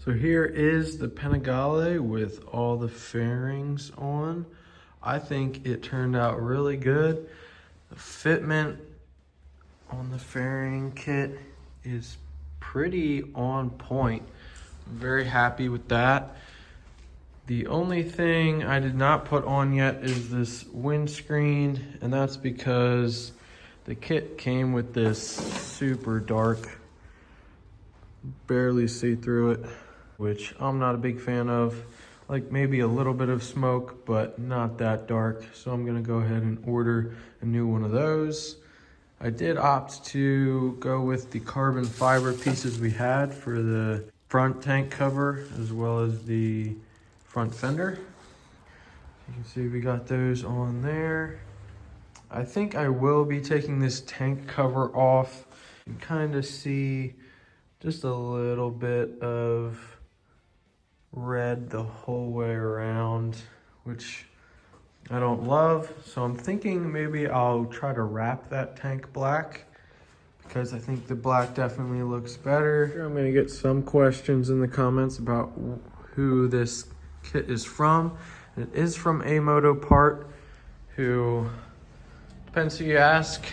So here is the Panigale with all the fairings on. I think it turned out really good. The fitment on the fairing kit is pretty on point. I'm very happy with that. The only thing I did not put on yet is this windscreen, and that's because the kit came with this super dark, barely see through it, which I'm not a big fan of. Like maybe a little bit of smoke, but not that dark. So I'm gonna go ahead and order a new one of those. I did opt to go with the carbon fiber pieces we had for the front tank cover, as well as the front fender. You can see we got those on there. I think I will be taking this tank cover off. You can kind of see just a little bit of red the whole way around, which I don't love. So I'm thinking maybe I'll try to wrap that tank black, because I think the black definitely looks better. I'm gonna get some questions in the comments about who this kit is from. It is from A Moto Part, who, depends who you ask,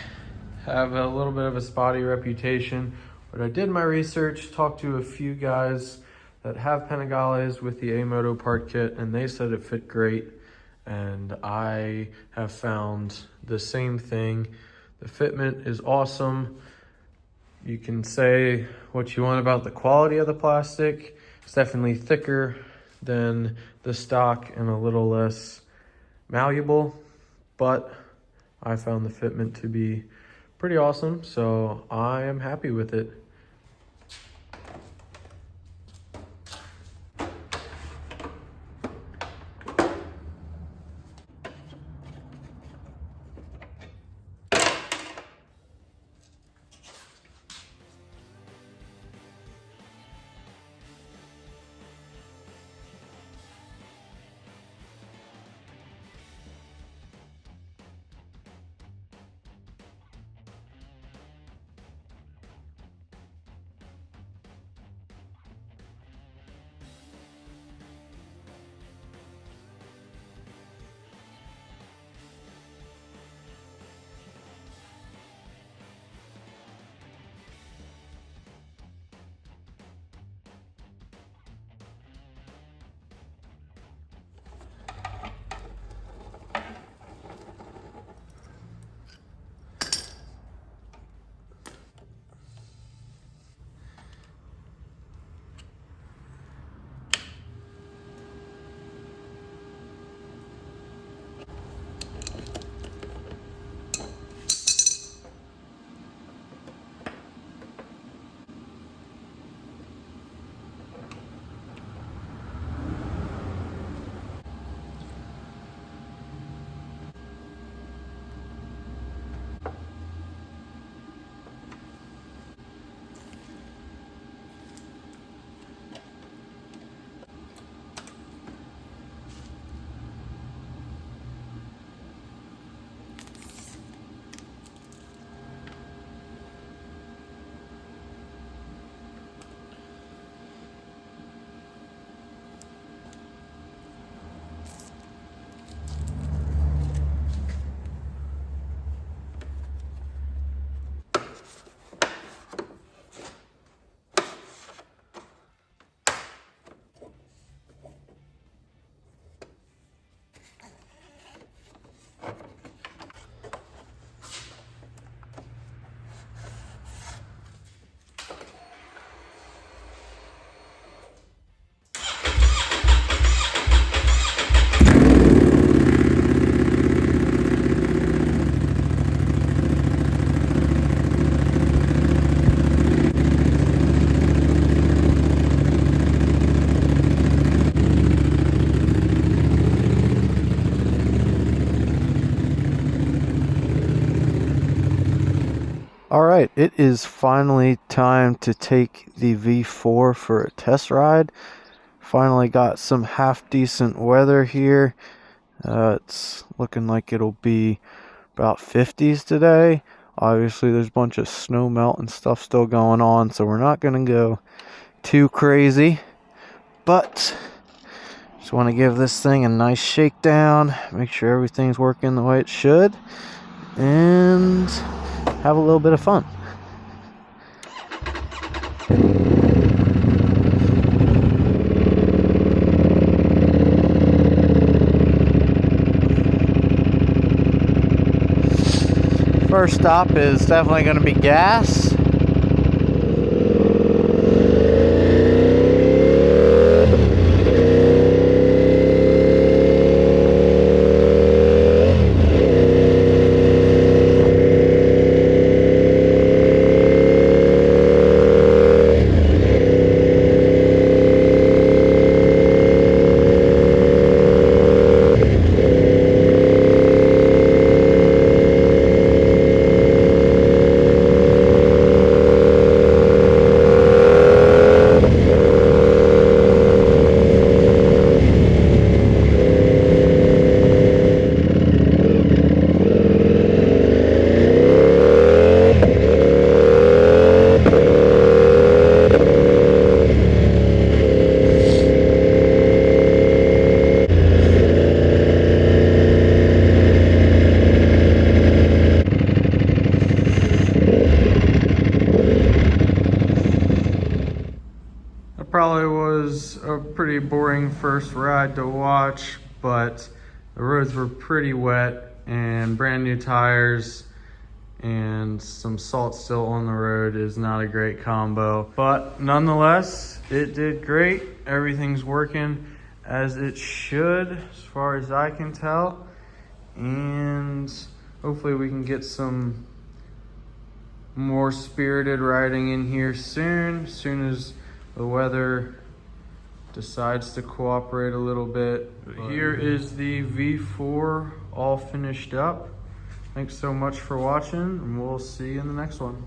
have a little bit of a spotty reputation. But I did my research, talked to a few guys that have Panigales with the A Moto Part kit, and they said it fit great. And I have found the same thing. The fitment is awesome. You can say what you want about the quality of the plastic. It's definitely thicker than the stock and a little less malleable, but I found the fitment to be pretty awesome, so I am happy with it. Alright, it is finally time to take the V4 for a test ride. Finally got some half decent weather here. It's looking like it'll be about 50s today. Obviously there's a bunch of snow melt and stuff still going on, so we're not going to go too crazy. but just want to give this thing a nice shakedown, make sure everything's working the way it should, and have a little bit of fun. First stop is definitely going to be gas. Probably was a pretty boring first ride to watch, but the roads were pretty wet and brand new tires and some salt still on the road is not a great combo. But nonetheless, it did great. Everything's working as it should as far as I can tell. And hopefully we can get some more spirited riding in here soon as the weather decides to cooperate a little bit. Here is the V4 all finished up. Thanks so much for watching, and we'll see you in the next one.